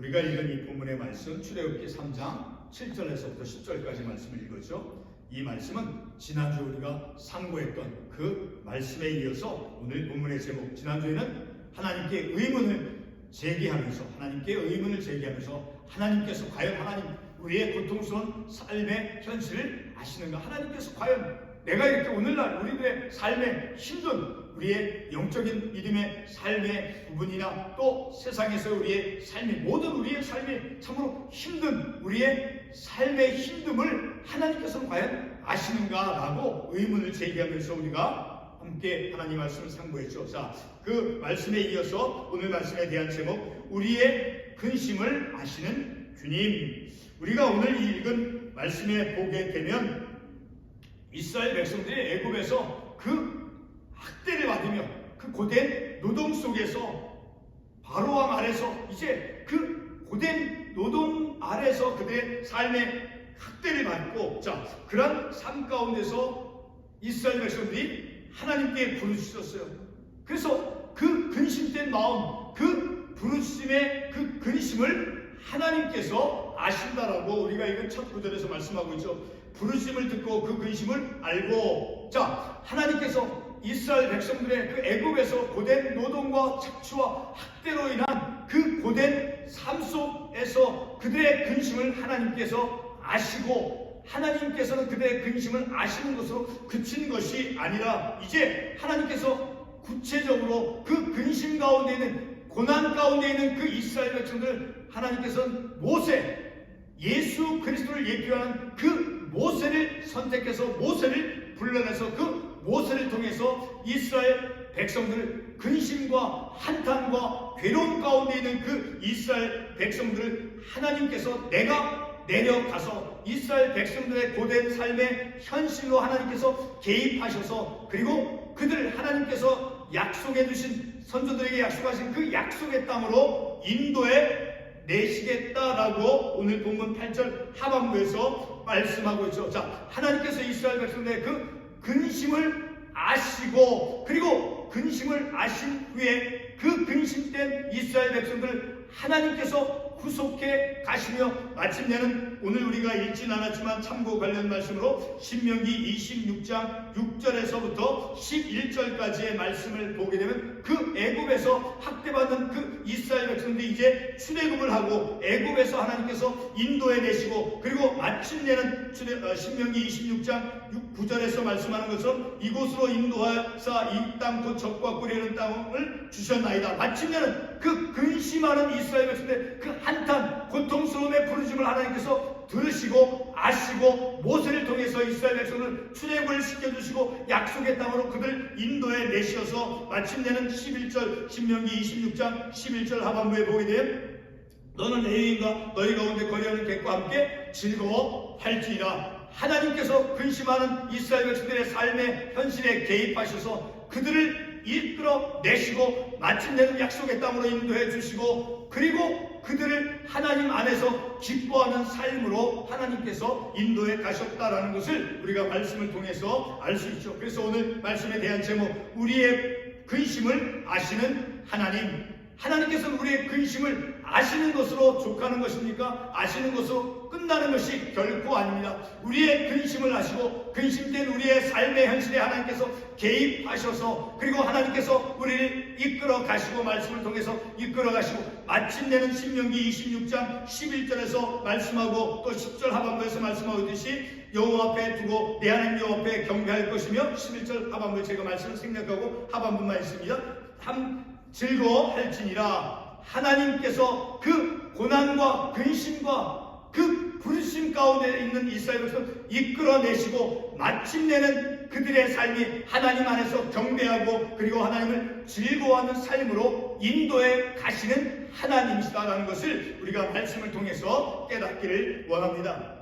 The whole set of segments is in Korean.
우리가 읽은 이 본문의 말씀 출애굽기 3장 7절에서부터 10절까지 말씀을 읽었죠. 이 말씀은 지난주 우리가 상고했던 그 말씀에 이어서 오늘 본문의 제목, 지난주에는 하나님께 의문을 제기하면서 하나님께서 과연 우리의 고통스러운 삶의 현실을 아시는가? 하나님께서 과연 내가 이렇게 오늘날 우리들의 삶에 힘든 우리의 영적인 믿음의 삶의 부분이나 또 세상에서 우리의 삶이 모든 우리의 삶이 참으로 힘든 우리의 삶의 힘듦을 하나님께서는 과연 아시는가라고 의문을 제기하면서 우리가 함께 하나님 말씀을 상고했죠. 자, 그 말씀에 이어서 오늘 말씀에 대한 제목, 우리의 근심을 아시는 주님. 우리가 오늘 읽은 말씀에 보게 되면 이스라엘 백성들이 애굽에서 그 학대를 받으며 그 고된 노동 속에서 바로 왕 아래서 이제 그 고된 노동 아래서 그들의 삶의 학대를 받고, 자, 그런 삶 가운데서 이스라엘 백성들이 하나님께 부르짖었어요. 그래서 그 근심된 마음, 그 부르짖음의 그 근심을 하나님께서 아신다라고 우리가 이건 첫 구절에서 말씀하고 있죠. 부르심을 듣고 그 근심을 알고, 자, 하나님께서 이스라엘 백성들의 그 애굽에서 고된 노동과 착취와 학대로 인한 그 고된 삶 속에서 그들의 근심을 하나님께서 아시고, 하나님께서는 그들의 근심을 아시는 것으로 그친 것이 아니라 이제 하나님께서 구체적으로 그 근심 가운데 있는, 고난 가운데 있는 그 이스라엘 백성들, 하나님께서는 모세, 예수 그리스도를 예표하는 그 모세를 선택해서 모세를 불러내서 그 모세를 통해서 이스라엘 백성들을 근심과 한탄과 괴로움 가운데 있는 그 이스라엘 백성들을 하나님께서 내가 내려가서 이스라엘 백성들의 고된 삶의 현실로 하나님께서 개입하셔서, 그리고 그들 하나님께서 약속해 주신, 선조들에게 약속하신 그 약속의 땅으로 인도해 내시겠다라고 오늘 본문 8절 하반부에서 말씀하고 있죠. 자, 하나님께서 이스라엘 백성들의 그 근심을 아시고, 그리고 근심을 아신 후에 그 근심된 이스라엘 백성들을 하나님께서 구속해 가시며, 마침내는 오늘 우리가 읽진 않았지만 참고 관련 말씀으로 신명기 26장 6절에서부터 11절까지의 말씀을 보게 되면 그 애굽에서 학대받는 그 이스라엘 백성들이 이제 출애굽을 하고 애굽에서 하나님께서 인도해 내시고, 그리고 마침내는 신명기 26장 9절에서 말씀하는 것처럼 이곳으로 인도하사 이 땅 곧 적과 꿀이는 땅을 주셨나이다. 마침내는 그 근심하는 이스라엘 백성들 그 한탄 고통스러움의 부르심을 하나님께서 들으시고 아시고 모세를 통해서 이스라엘 백성을 출애굽을 시켜주시고 약속의 땅으로 그들 인도해 내셔서 마침내는 11절 신명기 26장 11절 하반부에 보게 되면 너는 레위인과 너희 가운데 거리하는 객과 함께 즐거워할지니라. 하나님께서 근심하는 이스라엘 백성들의 삶의 현실에 개입하셔서 그들을 이끌어 내시고 마침내는 약속의 땅으로 인도해 주시고, 그리고 그들을 하나님 안에서 기뻐하는 삶으로 하나님께서 인도해 가셨다라는 것을 우리가 말씀을 통해서 알 수 있죠. 그래서 오늘 말씀에 대한 제목, 우리의 근심을 아시는 하나님. 하나님께서는 우리의 근심을 아시는 것으로 족하는 것입니까? 아시는 것으로 끝나는 것이 결코 아닙니다. 우리의 근심을 아시고 근심된 우리의 삶의 현실에 하나님께서 개입하셔서, 그리고 하나님께서 우리를 이끌어 가시고 말씀을 통해서 이끌어 가시고 마침내는 신명기 26장 11절에서 말씀하고 또 10절 하반부에서 말씀하고 있듯이 여호와 앞에 두고 내 하나님 여호와 앞에 경배할 것이며, 11절 하반부에 제가 말씀을 생략하고 하반부만 있습니다. 즐거워할지니라. 하나님께서 그 고난과 근심과 그 불심 가운데 있는 이스라엘 백성을 이끌어내시고 마침내는 그들의 삶이 하나님 안에서 경배하고 그리고 하나님을 즐거워하는 삶으로 인도해 가시는 하나님이시다라는 것을 우리가 말씀을 통해서 깨닫기를 원합니다.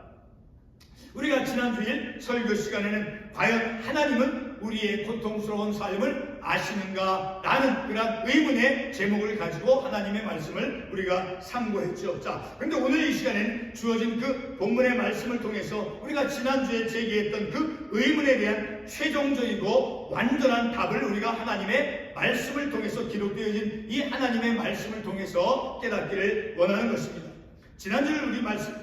우리가 지난 주일 설교 시간에는 과연 하나님은 우리의 고통스러운 삶을 아시는가? 라는 그런 의문의 제목을 가지고 하나님의 말씀을 우리가 상고했죠. 자, 그런데 오늘 이 시간에는 주어진 그 본문의 말씀을 통해서 우리가 지난주에 제기했던 그 의문에 대한 최종적이고 완전한 답을 우리가 하나님의 말씀을 통해서 기록되어진 이 하나님의 말씀을 통해서 깨닫기를 원하는 것입니다. 지난주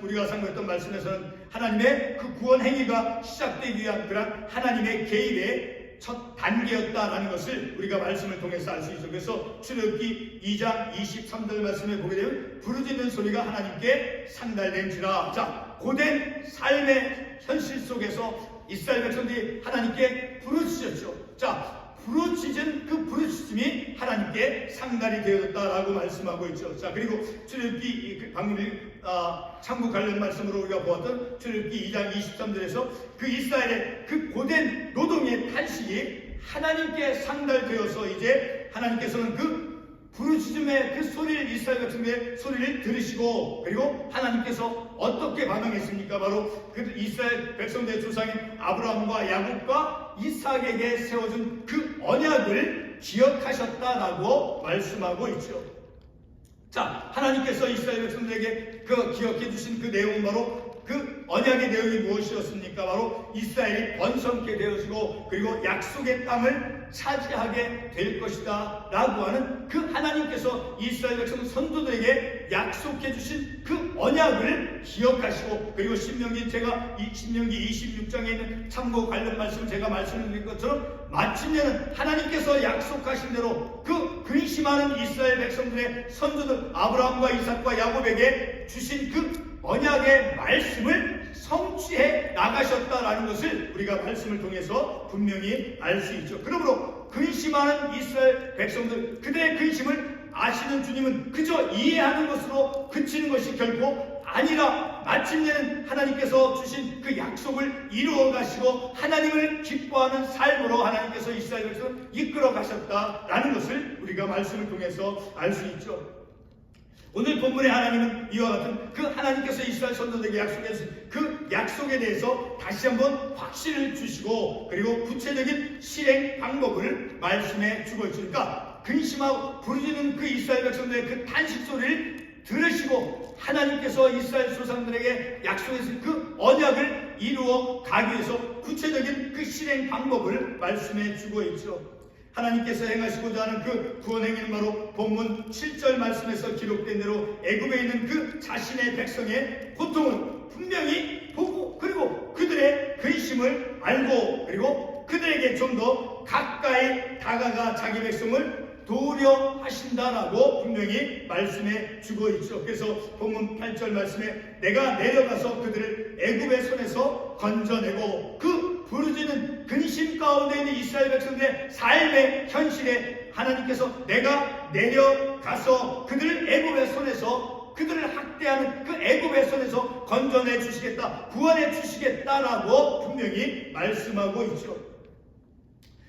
우리가 상고했던 말씀에서는 하나님의 그 구원 행위가 시작되기 위한 그런 하나님의 개입의 첫 단계였다라는 것을 우리가 말씀을 통해서 알 수 있죠. 그래서 출애굽기 2장 23절 말씀에 보게 되면 부르짖는 소리가 하나님께 상달된지라. 자, 고된 삶의 현실 속에서 이스라엘 백성들이 하나님께 부르짖었죠. 자, 부르짖은 그 부르짖음이 하나님께 상달이 되었다라고 말씀하고 있죠. 자, 그리고 출애굽기 방금 참고 관련 말씀으로 우리가 보았던 출애굽기 2장 23절에서 그 이스라엘의 그 고된 노동의 탄식이 하나님께 상달되어서 이제 하나님께서는 그 부르짖음의 그 소리를, 이스라엘 백성들의 소리를 들으시고, 그리고 하나님께서 어떻게 반응했습니까? 바로 그 이스라엘 백성들의 조상인 아브라함과 야곱과 이삭에게 세워준 그 언약을 기억하셨다라고 말씀하고 있죠. 자, 하나님께서 이스라엘 백성들에게 그 기억해 주신 그 내용은 바로 그 언약의 내용이 무엇이었습니까? 바로 이스라엘이 번성케 되어지고 그리고 약속의 땅을 차지하게 될 것이다 라고 하는 그 하나님께서 이스라엘 백성 선조들에게 약속해 주신 그 언약을 기억하시고, 그리고 신명기 26장에 있는 참고 관련 말씀을 제가 말씀드린 것처럼 마침내는 하나님께서 약속하신 대로 그 근심하는 이스라엘 백성들의 선조들 아브라함과 이삭과 야곱에게 주신 그 언약의 말씀을 성취해 나가셨다라는 것을 우리가 말씀을 통해서 분명히 알 수 있죠. 그러므로 근심하는 이스라엘 백성들, 그들의 근심을 아시는 주님은 그저 이해하는 것으로 그치는 것이 결코 아니라 마침내는 하나님께서 주신 그 약속을 이루어 가시고 하나님을 기뻐하는 삶으로 하나님께서 이스라엘 백성을 이끌어 가셨다라는 것을 우리가 말씀을 통해서 알 수 있죠. 오늘 본문의 하나님은 이와 같은 그 하나님께서 이스라엘 선조들에게 약속해주신 그 약속에 대해서 다시 한번 확신을 주시고, 그리고 구체적인 실행 방법을 말씀해 주고 있으니까 근심하고 부르짖는 그 이스라엘 백성들의 그 탄식 소리를 들으시고 하나님께서 이스라엘 조상들에게 약속해주신 그 언약을 이루어 가기 위해서 구체적인 그 실행 방법을 말씀해 주고 있죠. 하나님께서 행하시고자 하는 그 구원 행위는 바로 본문 7절 말씀에서 기록된 대로 애굽에 있는 그 자신의 백성의 고통을 분명히 보고, 그리고 그들의 근심을 알고, 그리고 그들에게 좀 더 가까이 다가가 자기 백성을 도우려 하신다라고 분명히 말씀해 주고 있죠. 그래서 본문 8절 말씀에 내가 내려가서 그들을 애굽의 손에서 건져내고, 그 부르짖는 근심 가운데 있는 이스라엘 백성들의 삶의 현실에 하나님께서 내가 내려가서 그들을 애굽의 손에서, 그들을 학대하는 그 애굽의 손에서 건져내 주시겠다, 구원해 주시겠다라고 분명히 말씀하고 있죠.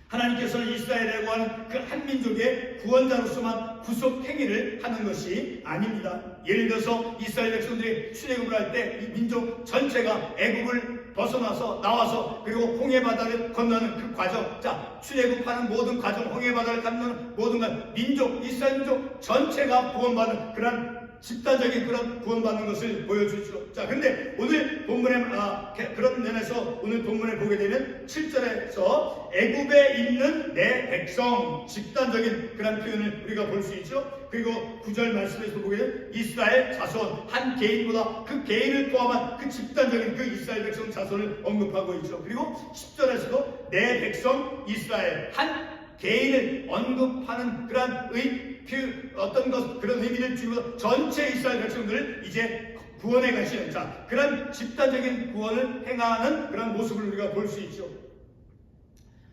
하나님께서는 이스라엘이라고 하는 그 한 민족의 구원자로서만 구속 행위를 하는 것이 아닙니다. 예를 들어서 이스라엘 백성들이 출애굽을 할 때 이 민족 전체가 애굽을 벗어나서 나와서 그리고 홍해바다를 건너는 그 과정, 자, 출애굽하는 모든 과정, 홍해바다를 건너는 모든 과정, 민족, 이스라엘 민족 전체가 구원받는 그런 집단적인 그런 구원받는 것을 보여주죠. 자, 근데 오늘 본문에 그런 면에서 오늘 본문에 보게 되면 7절에서 애굽에 있는 내 백성, 집단적인 그런 표현을 우리가 볼 수 있죠. 그리고 9절 말씀에서 보게 되면 이스라엘 자손, 한 개인보다 그 개인을 포함한 그 집단적인 그 이스라엘 백성 자손을 언급하고 있죠. 그리고 10절에서도 내 백성 이스라엘, 한 개인을 언급하는 그런 어떤 것, 그런 의미를 주고 전체 이스라엘 백성들을 이제 구원해 가시는, 자, 그런 집단적인 구원을 행하는 그런 모습을 우리가 볼 수 있죠.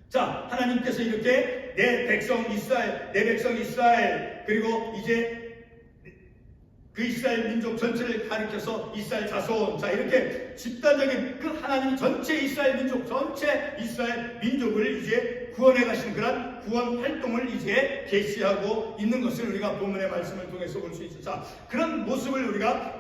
자, 하나님께서 이렇게 내 백성 이스라엘, 그리고 이제 그 이스라엘 민족 전체를 가리켜서 이스라엘 자손, 자, 이렇게 집단적인 그 하나님 전체 이스라엘 민족, 전체 이스라엘 민족을 이제 구원해 가시는 그런 구원 활동을 이제 계시하고 있는 것을 우리가 본문의 말씀을 통해서 볼 수 있죠. 자, 그런 모습을 우리가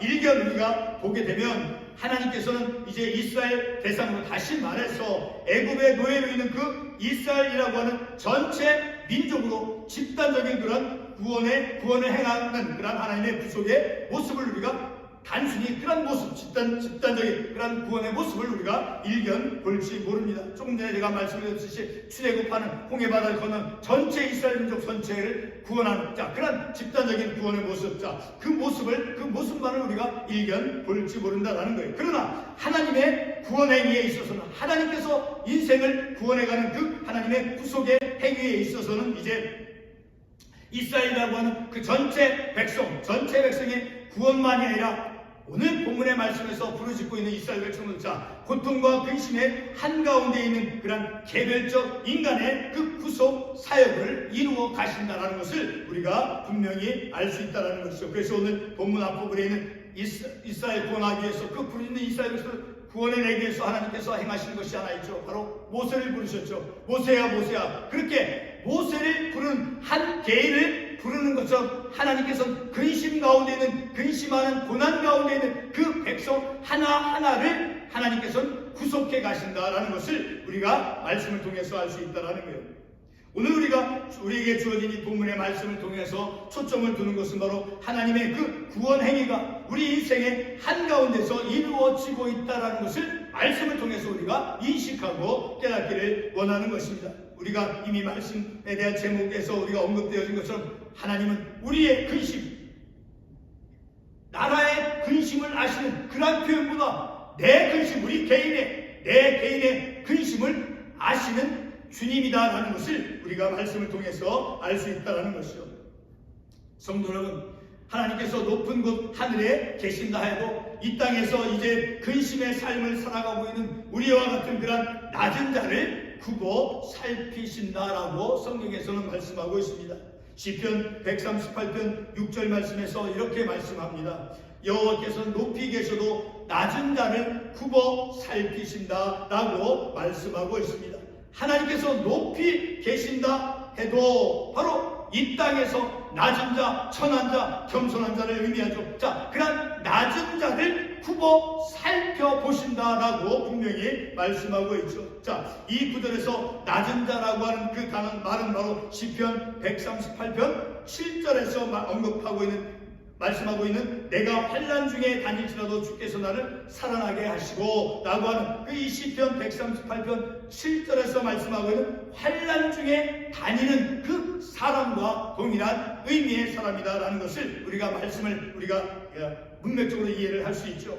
보게 되면 하나님께서는 이제 이스라엘 대상으로 다시 말해서 애굽의 노예로 있는 그 이스라엘이라고 하는 전체 민족으로 집단적인 그런 구원을 행하는 그런 하나님의 구속의 모습을 우리가 단순히 그런 모습, 집단적인 그런 구원의 모습을 우리가 일견 볼지 모릅니다. 조금 전에 제가 말씀드렸듯이 출애굽하는 홍해바다를 건넌 전체 이스라엘 민족 전체를 구원하는 그런 집단적인 구원의 모습, 그 모습만을 우리가 일견 볼지 모른다라는 거예요. 그러나 하나님의 구원 행위에 있어서는, 하나님께서 인생을 구원해가는 그 하나님의 구속의 행위에 있어서는 이제 이스라엘이라고 하는 그 전체 백성의 구원만이 아니라 오늘 본문의 말씀에서 부르짖고 있는 이스라엘 백성들, 고통과 근심의 한가운데 있는 그런 개별적 인간의 그 구속 사역을 이루어 가신다는 것을 우리가 분명히 알 수 있다는 것이죠. 그래서 오늘 본문 앞부분에 있는 이스라엘 구원하기 위해서 그 부르짖는 이스라엘 백성을 구원해내기 위해서 하나님께서 행하신 것이 하나 있죠. 바로 모세를 부르셨죠. 모세야. 그렇게 모세를 부르는 한 개인을 부르는 것처럼 하나님께서는 근심 가운데 있는, 근심하는 고난 가운데 있는 그 백성 하나하나를 하나님께서는 구속해 가신다라는 것을 우리가 말씀을 통해서 알 수 있다라는 거예요. 오늘 우리에게 주어진 이 본문의 말씀을 통해서 초점을 두는 것은 바로 하나님의 그 구원 행위가 우리 인생의 한가운데서 이루어지고 있다는 것을 말씀을 통해서 우리가 인식하고 깨닫기를 원하는 것입니다. 우리가 이미 말씀에 대한 제목에서 우리가 언급되어진 것처럼 하나님은 우리의 근심, 나라의 근심을 아시는 그러한 표현보다 내 근심, 내 개인의 근심을 아시는 주님이다라는 것을 우리가 말씀을 통해서 알 수 있다는 것이죠. 성도 여러분, 하나님께서 높은 곳 하늘에 계신다 해도 이 땅에서 이제 근심의 삶을 살아가고 있는 우리와 같은 그런 낮은 자를 굽어 살피신다라고 성경에서는 말씀하고 있습니다. 시편 138편 6절 말씀에서 이렇게 말씀합니다. 여호와께서는 높이 계셔도 낮은 자를 굽어 살피신다라고 말씀하고 있습니다. 하나님께서 높이 계신다 해도 바로 이 땅에서 낮은 자, 천한 자, 겸손한 자를 의미하죠. 그런 낮은 자를 굽어 살펴보신다라고 분명히 말씀하고 있죠. 이 구절에서 낮은 자라고 하는 그 말은 바로 시편 138편 7절에서 말씀하고 있는 내가 환난 중에 다닐지라도 주께서 나를 살아나게 하시고 라고 하는 그 이 시편 138편 7절에서 말씀하고 있는 환난 중에 다니는 그 사람과 동일한 의미의 사람이다라는 것을 우리가 문맥적으로 이해를 할 수 있죠.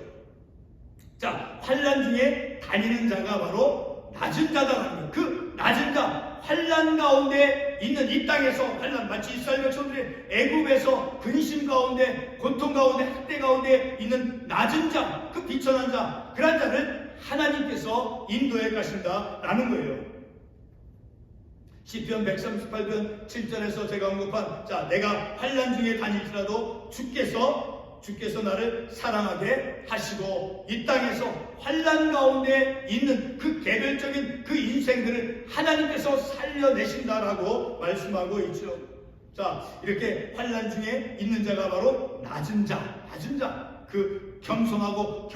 환난 중에 다니는 자가 바로 낮은 자다라는 거예요. 그 낮은 자, 환난 가운데 있는 이 땅에서 환난, 마치 이스라엘 백성들이 애굽에서 근심 가운데, 고통 가운데, 학대 가운데 있는 낮은 자, 그 비천한 자, 그런 자를 하나님께서 인도해 가신다라는 거예요. 시편 138편 7절에서 제가 언급한 내가 환난 중에 다닐지라도 주께서 나를 사랑하게 하시고 이 땅에서 환난 가운데 있는 그 개별적인 그 인생들을 하나님께서 살려내신다라고 말씀하고 있죠. 이렇게 환난 중에 있는 자가 바로 낮은 자, 그 겸손하고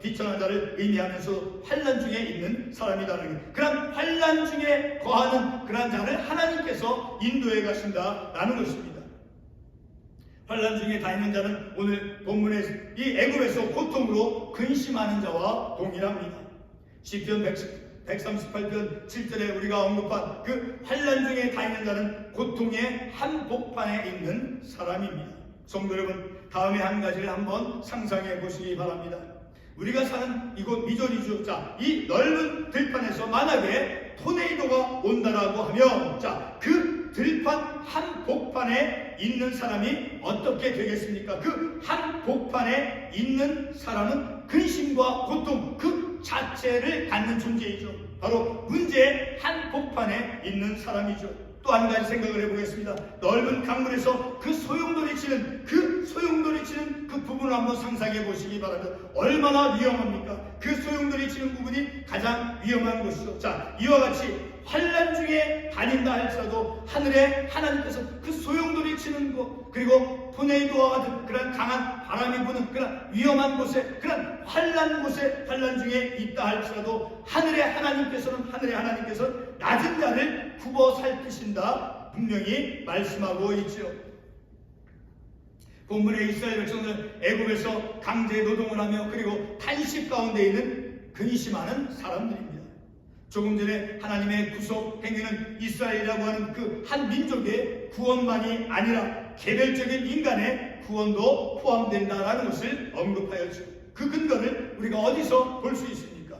비천한 자를 의미하면서 환난 중에 있는 사람이다라는 거예요. 그런 환난 중에 거하는 그런 자를 하나님께서 인도해 가신다라는 것입니다. 환난 중에 다니는 자는 오늘 본문의 이 애굽에서 고통으로 근심하는 자와 동일합니다. 시편 138편 7절에 우리가 언급한 그 환난 중에 다니는 자는 고통의 한복판에 있는 사람입니다. 성도 여러분, 다음에 한 가지를 한번 상상해 보시기 바랍니다. 우리가 사는 이곳 미조리주, 이 넓은 들판에서 만약에 토네이도가 온다라고 하면 그 들판 한복판에 있는 사람이 어떻게 되겠습니까? 그 한복판에 있는 사람은 근심과 고통 그 자체를 갖는 존재이죠. 바로 문제의 한복판에 있는 사람이죠. 또 한 가지 생각을 해보겠습니다. 넓은 강물에서 그 소용돌이 치는 그 부분을 한번 상상해 보시기 바랍니다. 얼마나 위험합니까? 그 소용돌이 치는 부분이 가장 위험한 것이죠. 이와 같이 환난 중에 다닌다 할지라도 하늘에 하나님께서 그 소용돌이 치는 것, 그리고 토네이도와 같은 그런 강한 바람이 부는 그런 위험한 곳에, 그런 환난 중에 있다 할지라도 하늘에 하나님께서는 낮은 자를 굽어 살피신다 분명히 말씀하고 있죠. 본문에 이스라엘 백성들 애굽에서 강제 노동을 하며 그리고 탄식 가운데 있는 근심하는 사람들입니다. 조금 전에 하나님의 구속 행위는 이스라엘이라고 하는 그 한 민족의 구원만이 아니라 개별적인 인간의 구원도 포함된다라는 것을 언급하였죠. 그 근거를 우리가 어디서 볼 수 있습니까?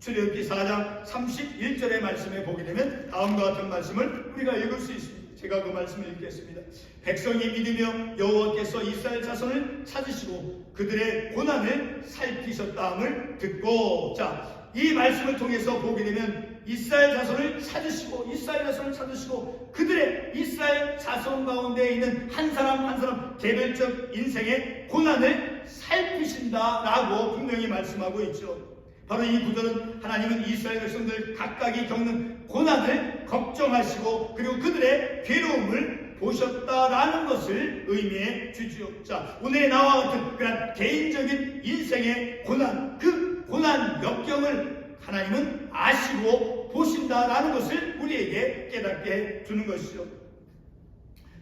출애굽기 4장 31절의 말씀에 보게 되면 다음과 같은 말씀을 우리가 읽을 수 있습니다. 제가 그 말씀을 읽겠습니다. 백성이 믿으며 여호와께서 이스라엘 자손을 찾으시고 그들의 고난을 살피셨다함을 듣고, 자, 이 말씀을 통해서 보게 되면 이스라엘 자손을 찾으시고 그들의 이스라엘 자손 가운데 있는 한 사람 한 사람 개별적 인생의 고난을 살피신다라고 분명히 말씀하고 있죠. 바로 이 구절은 하나님은 이스라엘 백성들 각각이 겪는 고난을 걱정하시고 그리고 그들의 괴로움을 보셨다라는 것을 의미해 주지요. 자, 오늘의 나와 같은 그런 개인적인 인생의 고난, 그 고난 역경을 하나님은 아시고 보신다라는 것을 우리에게 깨닫게 해 주는 것이죠.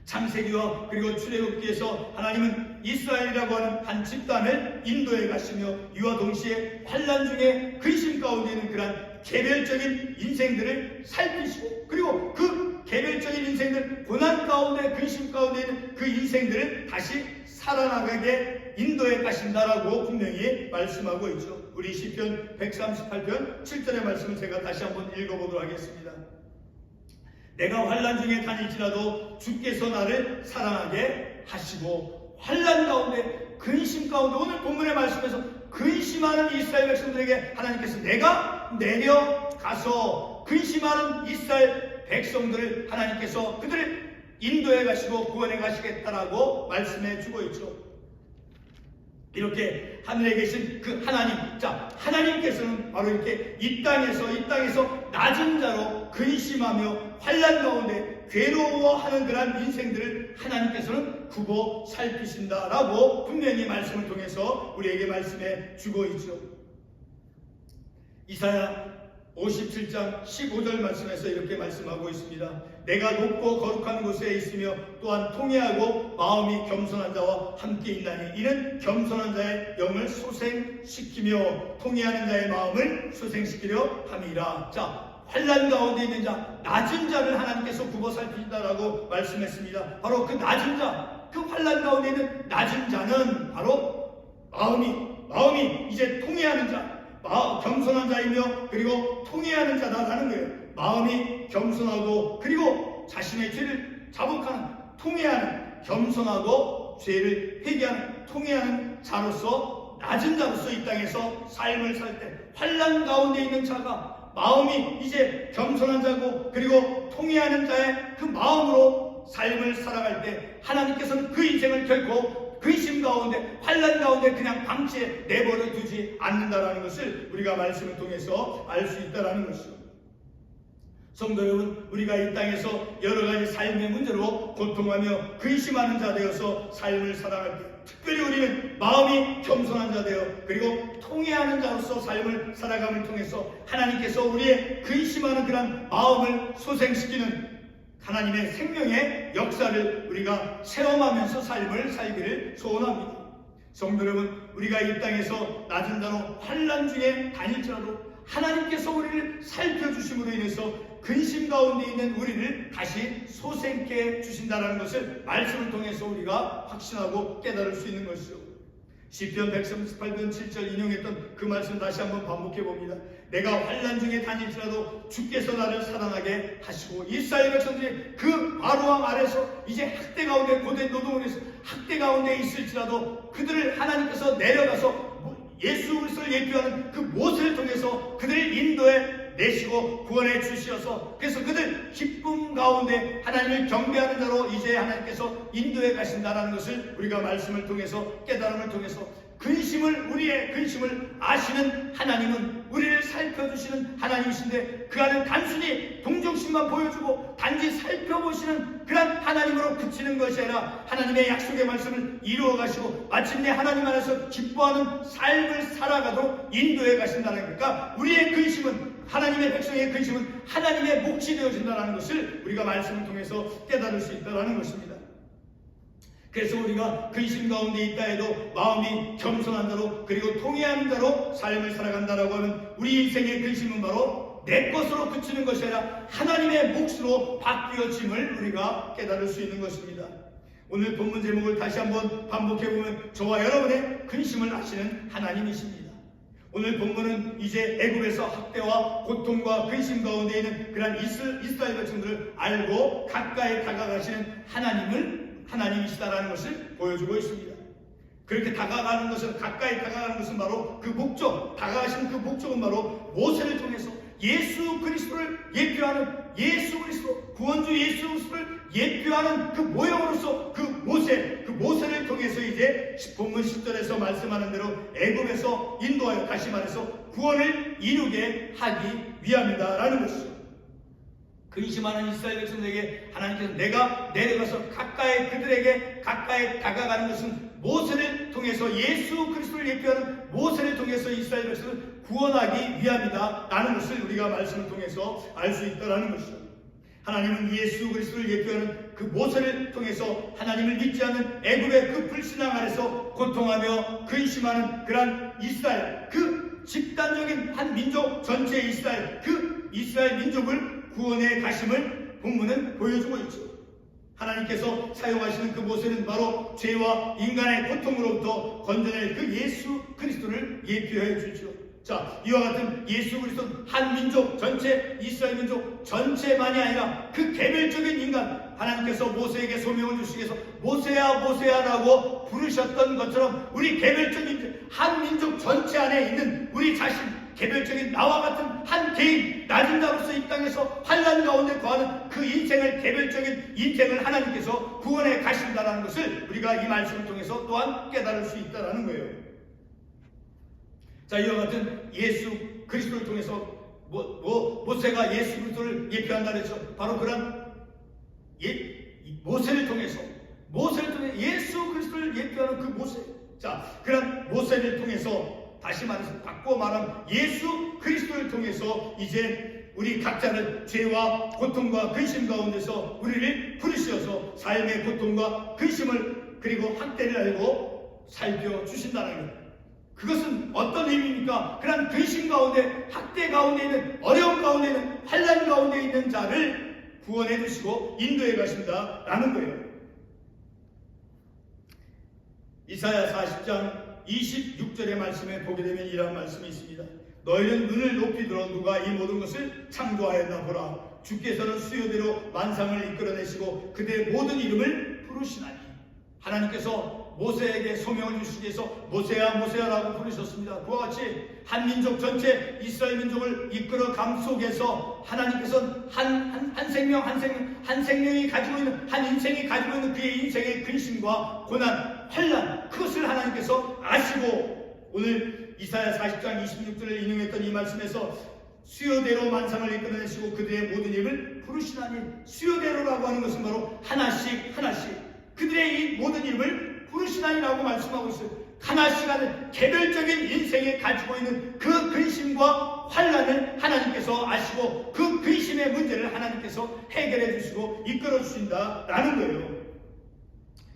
창세기와 그리고 출애굽기에서 하나님은 이스라엘이라고 하는 한 집단을 인도해 가시며 이와 동시에 환난 중에 근심 가운데 있는 그러한 개별적인 인생들을 살피시고 그리고 그 개별적인 인생들, 고난 가운데 근심 가운데 있는 그 인생들을 다시 살아나가게 인도해 가신다라고 분명히 말씀하고 있죠. 우리 시편 138편 7절의 말씀을 제가 다시 한번 읽어보도록 하겠습니다. 내가 환난 중에 다닐지라도 주께서 나를 사랑하게 하시고, 환난 가운데 근심 가운데 오늘 본문의 말씀에서 근심하는 이스라엘 백성들에게 하나님께서 내가 내려가서 근심하는 이스라엘 백성들을 하나님께서 그들을 인도해 가시고 구원해 가시겠다라고 말씀해 주고 있죠. 이렇게 하늘에 계신 그 하나님, 자, 하나님께서는 바로 이렇게 이 땅에서 낮은 자로 근심하며 환난 가운데 괴로워하는 그러한 인생들을 하나님께서는 굽어 살피신다라고 분명히 말씀을 통해서 우리에게 말씀해 주고 있죠. 이사야 57장 15절 말씀에서 이렇게 말씀하고 있습니다. 내가 높고 거룩한 곳에 있으며 또한 통회하고 마음이 겸손한 자와 함께 있나니 이는 겸손한 자의 영을 소생시키며 통회하는 자의 마음을 소생시키려 함이라. 자, 환난 가운데 있는 자, 낮은 자를 하나님께서 굽어 살피신다라고 말씀했습니다. 바로 그 낮은 자, 그 환난 가운데 있는 낮은 자는 바로 마음이 이제 통회하는 자, 겸손한 자이며 그리고 통회하는 자다라는 거예요. 마음이 겸손하고 그리고 자신의 죄를 자복하는, 통회하는, 겸손하고 죄를 회개하는, 통회하는 자로서, 낮은 자로서 이 땅에서 삶을 살 때 환난 가운데 있는 자가 마음이 이제 겸손한 자고 그리고 통회하는 자의 그 마음으로 삶을 살아갈 때 하나님께서는 그 인생을 결코 근심 가운데, 환난 가운데 그냥 방치해 내버려 두지 않는다라는 것을 우리가 말씀을 통해서 알 수 있다라는 것이죠. 성도 여러분, 우리가 이 땅에서 여러 가지 삶의 문제로 고통하며 근심하는 자 되어서 삶을 살아갈 때, 특별히 우리는 마음이 겸손한 자 되어 그리고 통회하는 자로서 삶을 살아감을 통해서 하나님께서 우리의 근심하는 그런 마음을 소생시키는 하나님의 생명의 역사를 우리가 체험하면서 삶을 살기를 소원합니다. 성도 여러분, 우리가 이 땅에서 낮은 자로 환난 중에 다닐지라도 하나님께서 우리를 살펴주심으로 인해서 근심 가운데 있는 우리를 다시 소생케 주신다는 것을 말씀을 통해서 우리가 확신하고 깨달을 수 있는 것이죠. 시편 138편 7절 인용했던 그 말씀 다시 한번 반복해 봅니다. 내가 환난 중에 다닐지라도 주께서 나를 살아나게 하시고, 이스라엘 백성들이 그 바로왕 아래서 이제 학대 가운데 고된 노동을 해서 학대 가운데 있을지라도 그들을 하나님께서 내려가서 예수 그리스도를 예표하는 그 모세를 통해서 그들을 인도해 내시고 구원해 주시어서, 그래서 그들 기쁨 가운데 하나님을 경배하는 자로 이제 하나님께서 인도해 가신다는 것을 우리가 말씀을 통해서, 깨달음을 통해서, 우리의 근심을 아시는 하나님은 우리를 살펴주시는 하나님이신데 그 안은 단순히 동정심만 보여주고 단지 살펴보시는 그런 하나님으로 그치는 것이 아니라 하나님의 약속의 말씀을 이루어 가시고 마침내 하나님 안에서 기뻐하는 삶을 살아가도록 인도해 가신다는 거니까, 우리의 근심은, 하나님의 백성의 근심은 하나님의 몫이 되어진다는 것을 우리가 말씀을 통해서 깨달을 수 있다는 것입니다. 그래서 우리가 근심 가운데 있다 해도 마음이 겸손한 자로 그리고 통회하는 자로 삶을 살아간다라고 하면 우리 인생의 근심은 바로 내 것으로 그치는 것이 아니라 하나님의 몫으로 바뀌어짐을 우리가 깨달을 수 있는 것입니다. 오늘 본문 제목을 다시 한번 반복해보면 저와 여러분의 근심을 아시는 하나님이십니다. 오늘 본문은 이제 애굽에서 학대와 고통과 근심 가운데 있는 그런 이스라엘 백성들을 알고 가까이 다가가시는 하나님이시다라는 것을 보여주고 있습니다. 그렇게 다가가는 것은 가까이 다가가는 것은 바로 그 목적, 다가가시는 그 목적은 바로 모세를 통해서 예수 그리스도를 예표하는 예수 그리스도 구원주 예수 그리스도를 예표하는 그 모형으로서 그 모세를 통해서 이제 본문 10절에서 말씀하는 대로 애굽에서 인도하여 다시 말해서 구원을 이루게 하기 위함이다라는 것이죠. 근심하는 이스라엘 백성들에게 하나님께서 내가 내려가서 그들에게 가까이 다가가는 것은 모세를 통해서 예수 그리스도를 예표하는 모세를 통해서 이스라엘 백성을 구원하기 위함이다 라는 것을 우리가 말씀을 통해서 알 수 있다라는 것이죠. 하나님은 예수 그리스도를 예표하는 그 모세를 통해서 하나님을 믿지 않는 애굽의 그 불신앙 아래서 고통하며 근심하는 그러한 이스라엘 그 집단적인 한 민족 전체 이스라엘 민족을 구원해 가심을 본문은 보여주고 있죠. 하나님께서 사용하시는 그 모세는 바로 죄와 인간의 고통으로부터 건져낼 그 예수 그리스도를 예표해 주죠. 자, 이와 같은 예수 그리스도는 한 민족 전체, 이스라엘 민족 전체만이 아니라 그 개별적인 인간, 하나님께서 모세에게 소명을 주시기 위해서 모세야 모세야라고 부르셨던 것처럼 우리 개별적인 한 민족 전체 안에 있는 우리 자신, 개별적인 나와 같은 한 개인, 낮은 자로서 이 땅에서 환난 가운데 거하는 그 인생을, 개별적인 인생을 하나님께서 구원해 가신다는 것을 우리가 이 말씀을 통해서 또한 깨달을 수 있다는 거예요. 자, 이와 같은 예수 그리스도를 통해서 모세가 예수 그리스도를 예표한다 그랬죠. 바로 그런 모세를 통해서 예수 그리스도를 예표하는 그 모세. 자, 그런 모세를 통해서 다시 말해서 바꿔 말하면 예수 그리스도를 통해서 이제 우리 각자를 죄와 고통과 근심 가운데서 우리를 부르셔서 삶의 고통과 근심을 그리고 학대를 알고 살펴주신다는 것. 그것은 어떤 의미입니까? 그런 근심 가운데, 학대 가운데 있는, 어려움 가운데 있는, 환난 가운데 있는 자를 구원해 주시고 인도해 가신다라는 거예요. 이사야 40장 26절의 말씀에 보게 되면 이런 말씀이 있습니다. 너희는 눈을 높이 들어 누가 이 모든 것을 창조하였나 보라. 주께서는 수요대로 만상을 이끌어내시고 그들의 모든 이름을 부르시나니. 하나님께서 모세에게 소명을 주시기 위해서 모세야 모세야라고 부르셨습니다. 그와 같이 한 민족 전체 이스라엘 민족을 이끌어 감 속에서 하나님께서는 한 생명이 가지고 있는 한 인생이 가지고 있는 그의 인생의 근심과 고난, 환난 그것을 하나님께서 아시고 오늘 이사야 40장 26절을 인용했던 이 말씀에서 수요대로 만상을 이끌어내시고 그들의 모든 이름을 부르시나니. 수요대로라고 하는 것은 바로 하나씩 그들의 이 모든 이름을 부르시나니라고 말씀하고 있어요. 하나씩 하는 개별적인 인생에 가지고 있는 그 근심과 환난을 하나님께서 아시고 그 근심의 문제를 하나님께서 해결해 주시고 이끌어 주신다라는 거예요.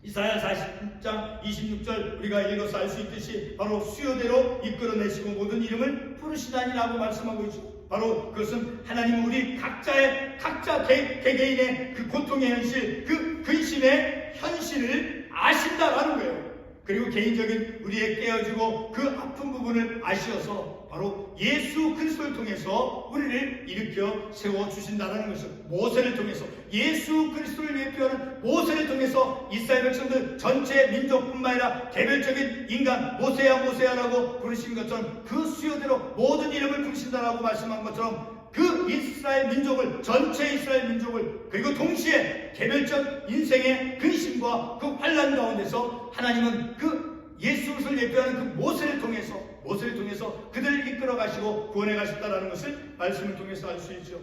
이사야 40장 26절 우리가 읽어서 알 수 있듯이 바로 수요대로 이끌어내시고 모든 이름을 부르시다니라고 말씀하고 있죠. 바로 그것은 하나님은 우리 각자 개개인의 그 고통의 현실, 그 근심의 현실을 아신다라는 거예요. 그리고 개인적인 우리의 깨어지고 그 아픈 부분을 아시어서 바로 예수 그리스도를 통해서 우리를 일으켜 세워주신다는 것을 모세를 통해서 예수 그리스도를 예표하는 모세를 통해서 이스라엘 백성들 전체 민족뿐만 아니라 개별적인 인간 모세야 모세야라고 부르신 것처럼 그 수요대로 모든 이름을 부르신다라고 말씀한 것처럼 그 이스라엘 민족을 전체 이스라엘 민족을 그리고 동시에 개별적 인생의 근심과 그 환난 가운데서 하나님은 그 예수 그리스도를 예표하는 그 모세를 통해서 그들을 이끌어 가시고 구원해 가셨다라는 것을 말씀을 통해서 알 수 있죠.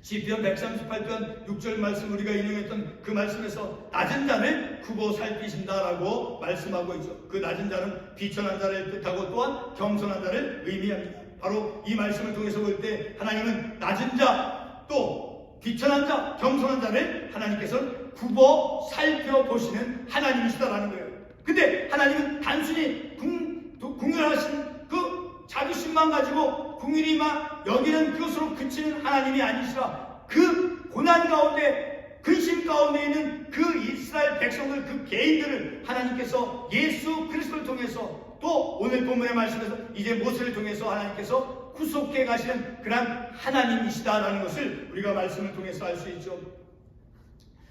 시편 138편 6절 말씀 우리가 인용했던 그 말씀에서 낮은 자를 굽어 살피신다라고 말씀하고 있죠. 그 낮은 자는 비천한 자를 뜻하고 또한 겸손한 자를 의미합니다. 바로 이 말씀을 통해서 볼 때 하나님은 낮은 자 또 비천한 자, 겸손한 자를 하나님께서는 굽어 살펴보시는 하나님이시다라는 거예요. 근데 하나님은 단순히 궁휼하신 그 자부심만 가지고 궁휼히만 여기는 그것으로 그치는 하나님이 아니시라, 그 고난 가운데 근심 가운데 있는 그 이스라엘 백성들, 그 개인들을 하나님께서 예수 그리스도를 통해서, 또 오늘 본문의 말씀에서 이제 모세를 통해서 하나님께서 구속해 가시는 그런 하나님이시다라는 것을 우리가 말씀을 통해서 알 수 있죠.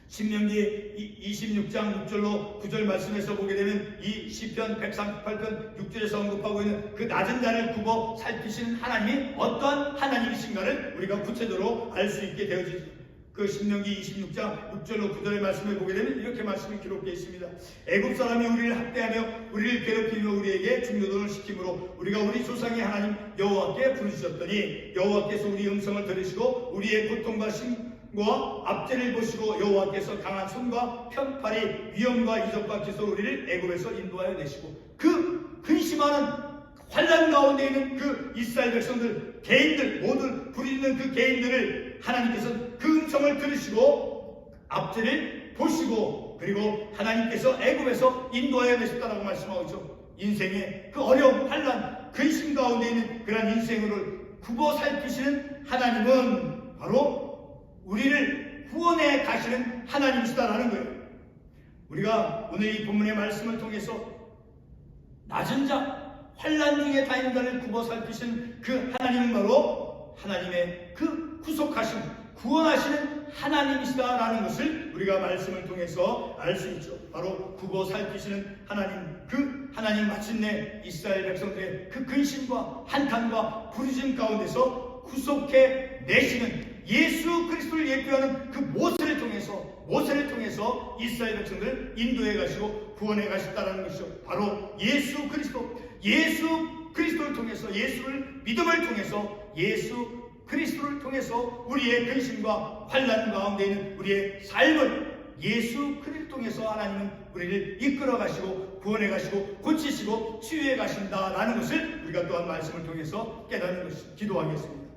신명기 26장 6절로 9절 말씀에서 보게 되면 이 시편 138편 6절에서 언급하고 있는 그 낮은 자를 굽어 살피시는 하나님이 어떠한 하나님이신가를 우리가 구체적으로 알 수 있게 되어지죠. 그 신명기 26장 6절로 9절의 말씀을 보게 되면 이렇게 말씀이 기록되어 있습니다. 애굽 사람이 우리를 학대하며 우리를 괴롭히며 우리에게 중노동을 시키므로 우리가 우리 조상의 하나님 여호와께 부르짖었더니 여호와께서 우리 음성을 들으시고 우리의 고통과 심과 압제를 보시고 여호와께서 강한 손과 편팔이 위험과 이적과 기소로 우리를 애굽에서 인도하여 내시고, 그 근심하는 환난 가운데 있는 그 이스라엘 백성들, 개인들, 모든 부리는 그 개인들을 하나님께서 그 음성을 들으시고 압제를 보시고, 그리고 하나님께서 애굽에서 인도하여 내셨다라고 말씀하고 있죠. 인생의 그 어려움, 환난, 근심 가운데 있는 그런 인생을 굽어 살피시는 하나님은 바로 우리를 구원해 가시는 하나님이시다라는 거예요. 우리가 오늘 이 본문의 말씀을 통해서 낮은 자, 환난 중에 다니는 자를 굽어 살피신 그 하나님은 바로 하나님의 그 구속하심, 구원하시는 하나님이시다라는 것을 우리가 말씀을 통해서 알 수 있죠. 바로 굽어 살피시는 하나님, 그 하나님 마침내 이스라엘 백성들의 그 근심과 한탄과 부르짖음 가운데서 구속해 내시는 예수 그리스도를 예표하는 그 모세를 통해서 이스라엘 백성들을 인도해 가시고 구원해 가셨다는 것이죠. 바로 예수 그리스도를 통해서, 예수를 믿음을 통해서, 예수 그리스도를 통해서 우리의 근심과 환난 가운데 있는 우리의 삶을 예수 그리스도를 통해서 하나님은 우리를 이끌어 가시고 구원해 가시고 고치시고 치유해 가신다라는 것을 우리가 또한 말씀을 통해서 깨닫는 것입니다. 기도하겠습니다.